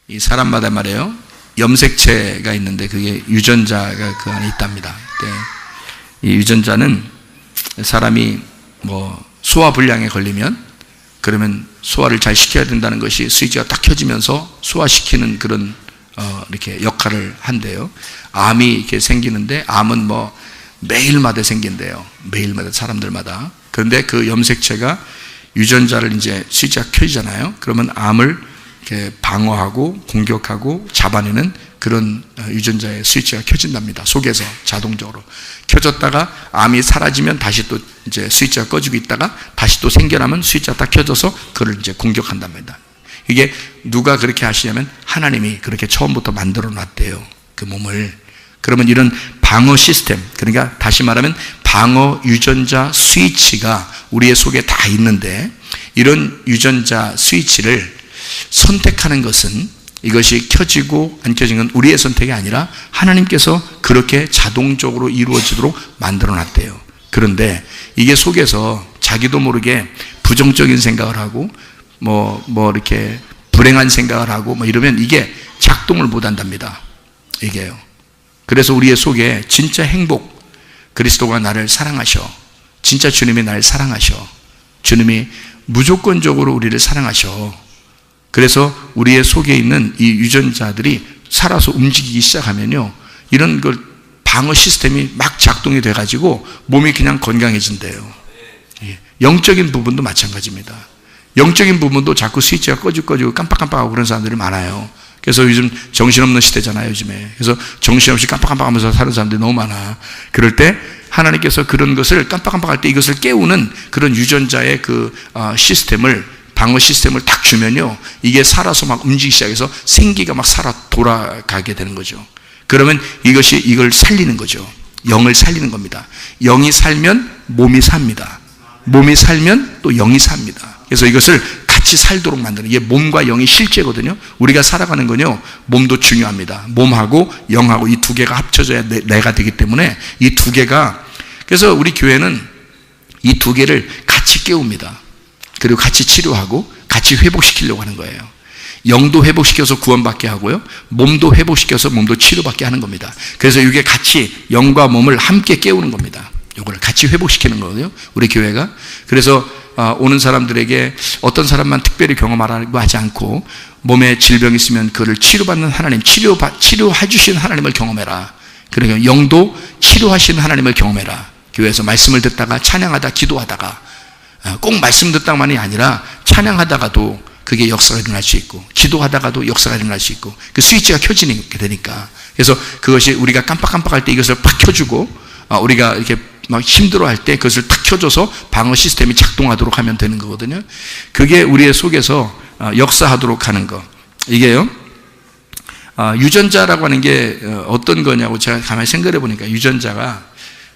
이 사람마다 말이에요, 염색체가 있는데 그게 유전자가 그 안에 있답니다. 이 유전자는 사람이 뭐 소화불량에 걸리면 그러면 소화를 잘 시켜야 된다는 것이 스위치가 딱 켜지면서 소화시키는 그런 이렇게 역할을 한대요. 암이 이렇게 생기는데 암은 뭐 매일마다 생긴대요. 매일마다 사람들마다. 그런데 그 염색체가 유전자를 이제 스위치가 켜지잖아요. 그러면 암을 이렇게 방어하고 공격하고 잡아내는 그런 유전자의 스위치가 켜진답니다. 속에서 자동적으로 켜졌다가 암이 사라지면 다시 또 이제 스위치가 꺼지고 있다가 다시 또 생겨나면 스위치가 딱 켜져서 그걸 이제 공격한답니다. 이게 누가 그렇게 하시냐면 하나님이 그렇게 처음부터 만들어 놨대요. 그 몸을. 그러면 이런 방어 시스템, 그러니까 다시 말하면 방어 유전자 스위치가 우리의 속에 다 있는데, 이런 유전자 스위치를 선택하는 것은, 이것이 켜지고 안 켜진 건 우리의 선택이 아니라 하나님께서 그렇게 자동적으로 이루어지도록 만들어 놨대요. 그런데 이게 속에서 자기도 모르게 부정적인 생각을 하고 뭐 이렇게 불행한 생각을 하고 뭐 이러면 이게 작동을 못 한답니다. 이게요. 그래서 우리의 속에 진짜 행복, 그리스도가 나를 사랑하셔, 진짜 주님이 나를 사랑하셔, 주님이 무조건적으로 우리를 사랑하셔. 그래서 우리의 속에 있는 이 유전자들이 살아서 움직이기 시작하면요, 이런 걸 방어 시스템이 막 작동이 돼가지고 몸이 그냥 건강해진대요. 영적인 부분도 마찬가지입니다. 영적인 부분도 자꾸 스위치가 꺼지고 깜빡깜빡하고 그런 사람들이 많아요. 그래서 요즘 정신없는 시대잖아요, 요즘에. 그래서 정신없이 깜빡깜빡하면서 사는 사람들이 너무 많아. 그럴 때 하나님께서 그런 것을 깜빡깜빡할 때 이것을 깨우는 그런 유전자의 그 시스템을, 방어 시스템을 딱 주면요, 이게 살아서 막 움직이기 시작해서 생기가 막 살아 돌아가게 되는 거죠. 그러면 이것이 이걸 살리는 거죠. 영을 살리는 겁니다. 영이 살면 몸이 삽니다. 몸이 살면 또 영이 삽니다. 그래서 이것을 같이 살도록 만드는, 이게 몸과 영이 실제거든요. 우리가 살아가는 건요, 몸도 중요합니다. 몸하고 영하고 이 두 개가 합쳐져야 내가 되기 때문에 이 두 개가, 그래서 우리 교회는 이 두 개를 같이 깨웁니다. 그리고 같이 치료하고 같이 회복시키려고 하는 거예요. 영도 회복시켜서 구원받게 하고요, 몸도 회복시켜서 몸도 치료받게 하는 겁니다. 그래서 이게 같이 영과 몸을 함께 깨우는 겁니다. 이걸 같이 회복시키는 거거든요, 우리 교회가. 그래서 오는 사람들에게 어떤 사람만 특별히 경험하라고 하지 않고, 몸에 질병이 있으면 그를 치료받는 하나님, 치료해 주신 하나님을 경험해라. 그러니까 영도 치료하시는 하나님을 경험해라. 교회에서 말씀을 듣다가 찬양하다 기도하다가, 꼭 말씀 듣다만이 아니라 찬양하다가도 그게 역사가 일어날 수 있고, 기도하다가도 역사가 일어날 수 있고, 그 스위치가 켜지게 되니까. 그래서 그것이 우리가 깜빡깜빡할 때 이것을 팍 켜주고, 우리가 이렇게 막 힘들어할 때 그것을 탁 켜줘서 방어 시스템이 작동하도록 하면 되는 거거든요. 그게 우리의 속에서 역사하도록 하는 거. 이게요, 유전자라고 하는 게 어떤 거냐고 제가 가만히 생각해 보니까, 유전자가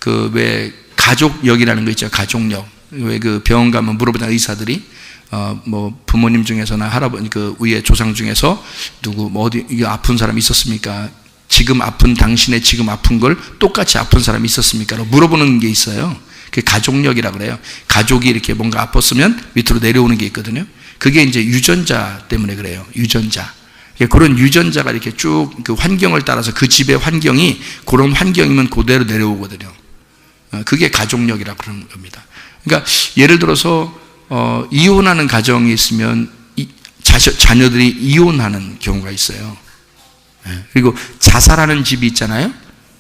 그 왜 가족력이라는 거 있죠. 가족력. 왜 그 병원 가면 물어보잖아, 의사들이. 뭐 부모님 중에서나 할아버지 그 위에 조상 중에서 누구 뭐 어디 이게 아픈 사람이 있었습니까? 지금 아픈, 당신의 지금 아픈 걸 똑같이 아픈 사람이 있었습니까? 물어보는 게 있어요. 그게 가족력이라고 그래요. 가족이 이렇게 뭔가 아팠으면 밑으로 내려오는 게 있거든요. 그게 이제 유전자 때문에 그래요. 유전자. 그런 유전자가 이렇게 쭉 그 환경을 따라서 그 집의 환경이 그런 환경이면 그대로 내려오거든요. 그게 가족력이라고 그러는 겁니다. 그러니까 예를 들어서 이혼하는 가정이 있으면 자녀들이 이혼하는 경우가 있어요. 그리고 자살하는 집이 있잖아요.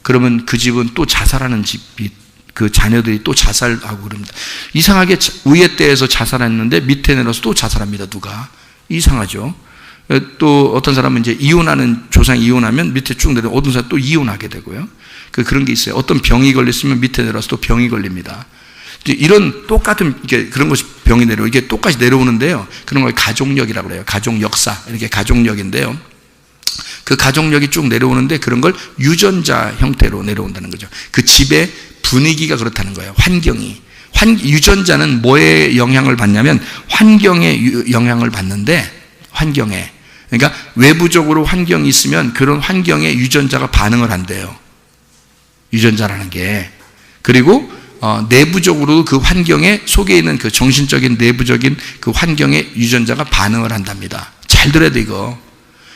그러면 그 집은 또 자살하는 집이, 그 자녀들이 또 자살하고 그럽니다. 이상하게 위에 때에서 자살했는데 밑에 내려서 또 자살합니다. 누가? 이상하죠. 또 어떤 사람은 이제 이혼하는, 조상이 이혼하면 밑에 쭉 내려, 어떤 사람 또 이혼하게 되고요. 그런 게 있어요. 어떤 병이 걸렸으면 밑에 내려서 또 병이 걸립니다. 이런 똑같은 그런 것이 병이 내려오고, 이게 똑같이 내려오는데요, 그런 걸 가족력이라고 그래요. 가족 역사, 이렇게 가족력인데요, 그 가족력이 쭉 내려오는데 그런 걸 유전자 형태로 내려온다는 거죠. 그 집의 분위기가 그렇다는 거예요. 환경이. 유전자는 뭐에 영향을 받냐면 환경에 영향을 받는데, 환경에, 그러니까 외부적으로 환경이 있으면 그런 환경에 유전자가 반응을 한대요. 유전자라는 게. 그리고 내부적으로 그 환경에 속에 있는 그 정신적인 내부적인 그 환경에 유전자가 반응을 한답니다. 잘 들어야 돼, 이거.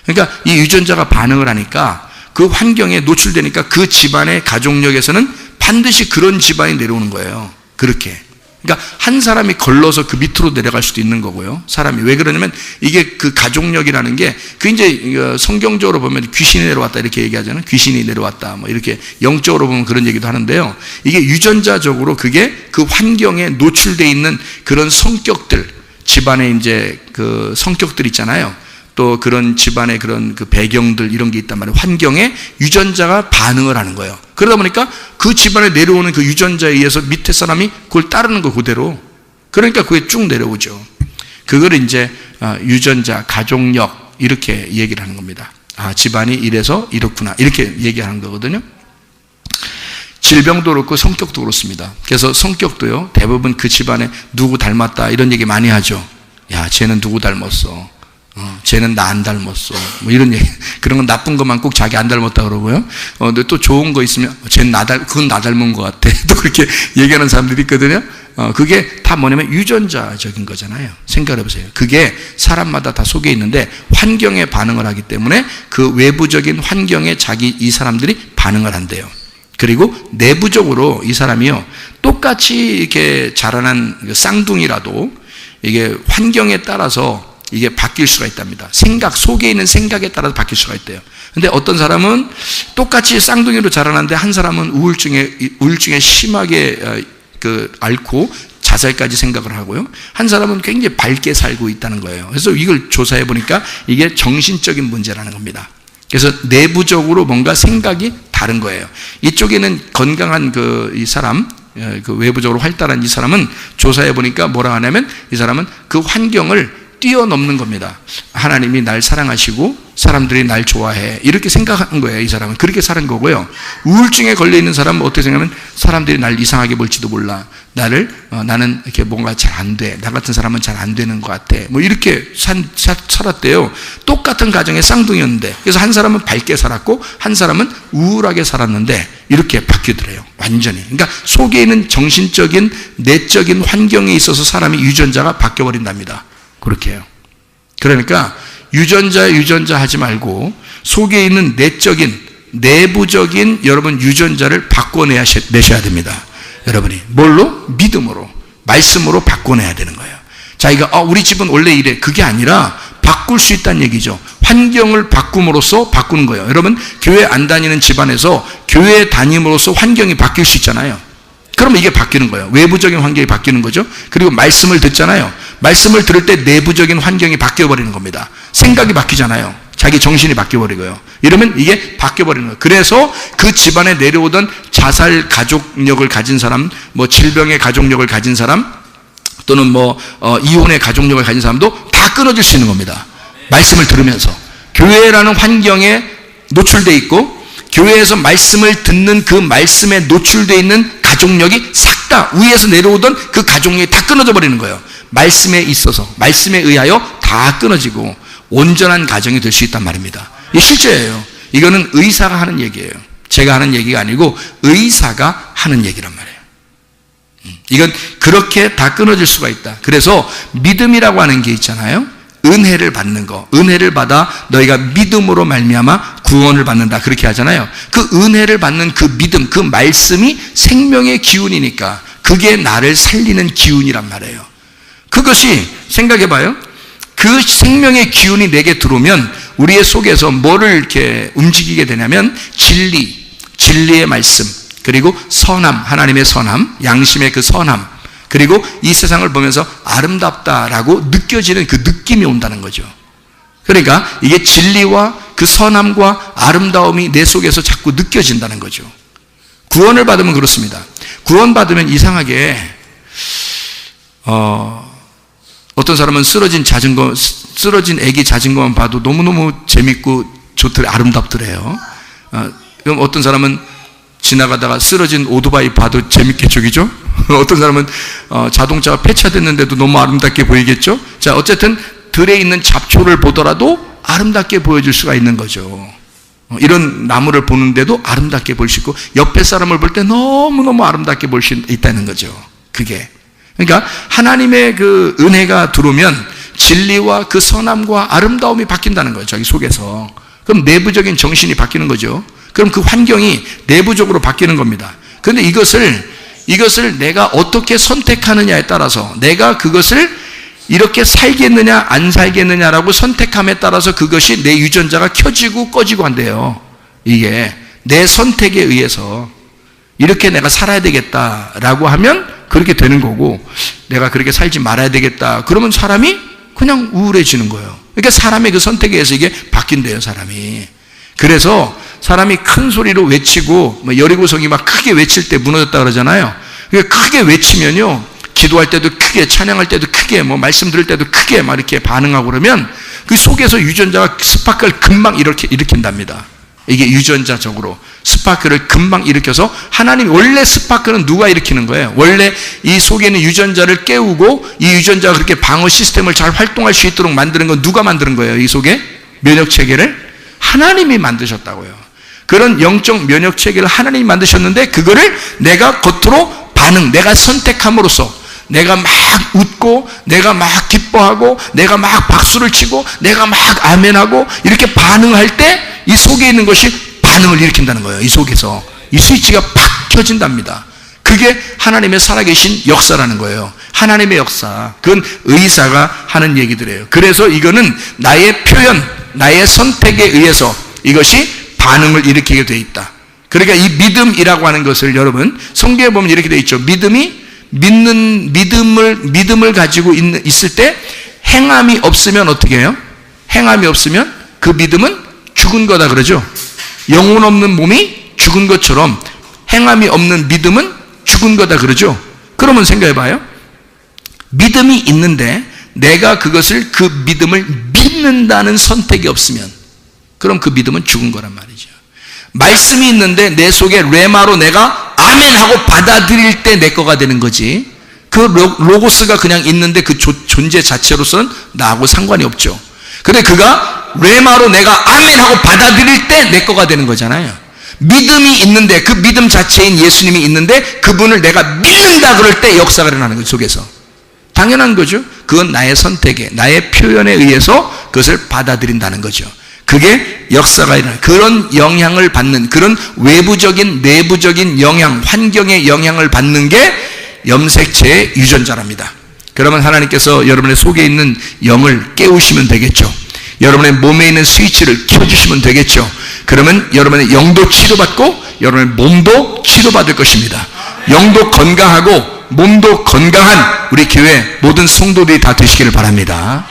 그러니까 이 유전자가 반응을 하니까 그 환경에 노출되니까 그 집안의 가족력에서는 반드시 그런 집안이 내려오는 거예요. 그렇게. 그러니까 한 사람이 걸러서 그 밑으로 내려갈 수도 있는 거고요. 사람이 왜 그러냐면 이게 그 가족력이라는 게 그 이제 성경적으로 보면 귀신이 내려왔다 이렇게 얘기하잖아요. 귀신이 내려왔다 뭐 이렇게 영적으로 보면 그런 얘기도 하는데요. 이게 유전자적으로 그게 그 환경에 노출되어 있는 그런 성격들, 집안에 이제 그 성격들 있잖아요. 또 그런 집안의 그런 그 배경들 이런 게 있단 말이에요. 환경에 유전자가 반응을 하는 거예요. 그러다 보니까 그 집안에 내려오는 그 유전자에 의해서 밑에 사람이 그걸 따르는 거 그대로. 그러니까 그게 쭉 내려오죠. 그걸 이제 유전자, 가족력 이렇게 얘기를 하는 겁니다. 아, 집안이 이래서 이렇구나 이렇게 얘기하는 거거든요. 질병도 그렇고 성격도 그렇습니다. 그래서 성격도요, 대부분 그 집안에 누구 닮았다 이런 얘기 많이 하죠. 야, 쟤는 누구 닮았어. 쟤는 나 안 닮았어. 뭐 이런 얘기. 그런 건 나쁜 것만 꼭 자기 안 닮았다 그러고요. 근데 또 좋은 거 있으면 쟤는 그건 나 닮은 것 같아. 또 그렇게 얘기하는 사람들이 있거든요. 그게 다 뭐냐면 유전자적인 거잖아요. 생각해 보세요. 그게 사람마다 다 속에 있는데 환경에 반응을 하기 때문에 그 외부적인 환경에 이 사람들이 반응을 한대요. 그리고 내부적으로 이 사람이요, 똑같이 이렇게 자라난 쌍둥이라도 이게 환경에 따라서 이게 바뀔 수가 있답니다. 속에 있는 생각에 따라서 바뀔 수가 있대요. 근데 어떤 사람은 똑같이 쌍둥이로 자라났는데 한 사람은 우울증에 심하게 앓고 자살까지 생각을 하고요. 한 사람은 굉장히 밝게 살고 있다는 거예요. 그래서 이걸 조사해 보니까 이게 정신적인 문제라는 겁니다. 그래서 내부적으로 뭔가 생각이 다른 거예요. 이쪽에는 건강한 이 사람, 그 외부적으로 활달한 이 사람은 조사해 보니까 뭐라 하냐면 이 사람은 그 환경을 뛰어넘는 겁니다. 하나님이 날 사랑하시고 사람들이 날 좋아해 이렇게 생각한 거예요. 이 사람은 그렇게 사는 거고요. 우울증에 걸려있는 사람은 어떻게 생각하면 사람들이 날 이상하게 볼지도 몰라. 나는 이렇게 뭔가 잘 안 돼. 나 같은 사람은 잘 안 되는 것 같아. 뭐 이렇게 살았대요. 똑같은 가정의 쌍둥이였는데, 그래서 한 사람은 밝게 살았고 한 사람은 우울하게 살았는데 이렇게 바뀌더래요. 완전히. 그러니까 속에 있는 정신적인 내적인 환경에 있어서 사람이 유전자가 바뀌어버린답니다. 그렇게 해요. 그러니까 유전자 하지 말고 속에 있는 내부적인 여러분 유전자를 바꿔내셔야 됩니다. 여러분이 뭘로? 믿음으로, 말씀으로 바꿔내야 되는 거예요. 자기가 우리 집은 원래 이래, 그게 아니라 바꿀 수 있다는 얘기죠. 환경을 바꿈으로써 바꾸는 거예요. 여러분 교회 안 다니는 집안에서 교회 다님으로써 환경이 바뀔 수 있잖아요. 그러면 이게 바뀌는 거예요. 외부적인 환경이 바뀌는 거죠. 그리고 말씀을 듣잖아요. 말씀을 들을 때 내부적인 환경이 바뀌어버리는 겁니다. 생각이 바뀌잖아요. 자기 정신이 바뀌어버리고요. 이러면 이게 바뀌어버리는 거예요. 그래서 그 집안에 내려오던 자살 가족력을 가진 사람, 뭐 질병의 가족력을 가진 사람, 또는 이혼의 가족력을 가진 사람도 다 끊어질 수 있는 겁니다. 말씀을 들으면서. 교회라는 환경에 노출되어 있고 교회에서 말씀을 듣는 그 말씀에 노출되어 있는 가족력이 싹 다 위에서 내려오던 그 가족력이 다 끊어져 버리는 거예요. 말씀에 있어서, 말씀에 의하여 다 끊어지고 온전한 가정이 될 수 있단 말입니다. 이게 실제예요. 이거는 의사가 하는 얘기예요. 제가 하는 얘기가 아니고 의사가 하는 얘기란 말이에요. 이건 그렇게 다 끊어질 수가 있다. 그래서 믿음이라고 하는 게 있잖아요. 은혜를 받는 거, 은혜를 받아 너희가 믿음으로 말미암아 구원을 받는다 그렇게 하잖아요. 그 은혜를 받는 그 믿음, 그 말씀이 생명의 기운이니까 그게 나를 살리는 기운이란 말이에요. 그것이 생각해봐요. 그 생명의 기운이 내게 들어오면 우리의 속에서 뭐를 이렇게 움직이게 되냐면 진리의 말씀, 그리고 선함, 하나님의 선함, 양심의 그 선함, 그리고 이 세상을 보면서 아름답다라고 느껴지는 그 느낌이 온다는 거죠. 그러니까 이게 진리와 그 선함과 아름다움이 내 속에서 자꾸 느껴진다는 거죠. 구원을 받으면 그렇습니다. 구원 받으면 이상하게 어떤 사람은 쓰러진 애기 자전거만 봐도 너무너무 재밌고 좋더래, 아름답더래요. 그럼 어떤 사람은 지나가다가 쓰러진 오토바이 봐도 재밌게 죽이죠. 어떤 사람은 자동차가 폐차됐는데도 너무 아름답게 보이겠죠. 자, 어쨌든 들에 있는 잡초를 보더라도 아름답게 보여줄 수가 있는 거죠. 이런 나무를 보는데도 아름답게 볼 수 있고 옆에 사람을 볼 때 너무너무 아름답게 볼 수 있다는 거죠. 그게. 그러니까 하나님의 그 은혜가 들어오면 진리와 그 선함과 아름다움이 바뀐다는 거예요. 자기 속에서. 그럼 내부적인 정신이 바뀌는 거죠. 그럼 그 환경이 내부적으로 바뀌는 겁니다. 그런데 이것을 내가 어떻게 선택하느냐에 따라서, 내가 그것을 이렇게 살겠느냐 안 살겠느냐라고 선택함에 따라서 그것이 내 유전자가 켜지고 꺼지고 한대요. 이게 내 선택에 의해서 이렇게 내가 살아야 되겠다라고 하면 그렇게 되는 거고, 내가 그렇게 살지 말아야 되겠다 그러면 사람이 그냥 우울해지는 거예요. 그러니까 사람의 그 선택에 의해서 이게 바뀐대요, 사람이. 그래서 사람이 큰 소리로 외치고, 여리고성이 막 크게 외칠 때 무너졌다 그러잖아요. 그러니까 크게 외치면요, 기도할 때도 크게, 찬양할 때도 크게, 말씀 들을 때도 크게 막 이렇게 반응하고 그러면 그 속에서 유전자가 스파크를 금방 일으킨답니다. 이게 유전자적으로 스파크를 금방 일으켜서, 하나님이 원래 스파크는 누가 일으키는 거예요? 원래 이 속에 있는 유전자를 깨우고 이 유전자가 그렇게 방어 시스템을 잘 활동할 수 있도록 만드는 건 누가 만드는 거예요? 이 속에 면역 체계를 하나님이 만드셨다고요. 그런 영적 면역 체계를 하나님이 만드셨는데, 그거를 내가 겉으로 내가 선택함으로써 내가 막 웃고, 내가 막 기뻐하고, 내가 막 박수를 치고, 내가 막 아멘하고 이렇게 반응할 때 이 속에 있는 것이 반응을 일으킨다는 거예요. 이 속에서 이 스위치가 팍 켜진답니다. 그게 하나님의 살아계신 역사라는 거예요. 하나님의 역사, 그건 의사가 하는 얘기들이에요. 그래서 이거는 나의 표현, 나의 선택에 의해서 이것이 반응을 일으키게 돼 있다. 그러니까 이 믿음이라고 하는 것을, 여러분 성경에 보면 이렇게 돼 있죠. 믿음을 가지고 있을 때 행함이 없으면 어떻게 해요? 행함이 없으면 그 믿음은 죽은 거다 그러죠. 영혼 없는 몸이 죽은 것처럼 행함이 없는 믿음은 죽은 거다 그러죠. 그러면 생각해 봐요. 믿음이 있는데 내가 그 믿음을 믿는다는 선택이 없으면, 그럼 그 믿음은 죽은 거란 말이죠. 말씀이 있는데 내 속에 레마로 내가 아멘하고 받아들일 때 내 거가 되는 거지, 그 로고스가 그냥 있는데 그 존재 자체로서는 나하고 상관이 없죠. 근데 그가 레마로 내가 아멘하고 받아들일 때 내 거가 되는 거잖아요. 믿음이 있는데, 그 믿음 자체인 예수님이 있는데 그분을 내가 믿는다 그럴 때 역사가 일어나는 거죠, 속에서. 당연한 거죠. 그건 나의 선택에, 나의 표현에 의해서 그것을 받아들인다는 거죠. 그게 역사가 일어나는, 그런 영향을 받는, 그런 외부적인 내부적인 영향, 환경의 영향을 받는 게 염색체의 유전자랍니다. 그러면 하나님께서 여러분의 속에 있는 영을 깨우시면 되겠죠. 여러분의 몸에 있는 스위치를 켜주시면 되겠죠. 그러면 여러분의 영도 치료받고 여러분의 몸도 치료받을 것입니다. 영도 건강하고 몸도 건강한 우리 교회 모든 성도들이 다 되시기를 바랍니다.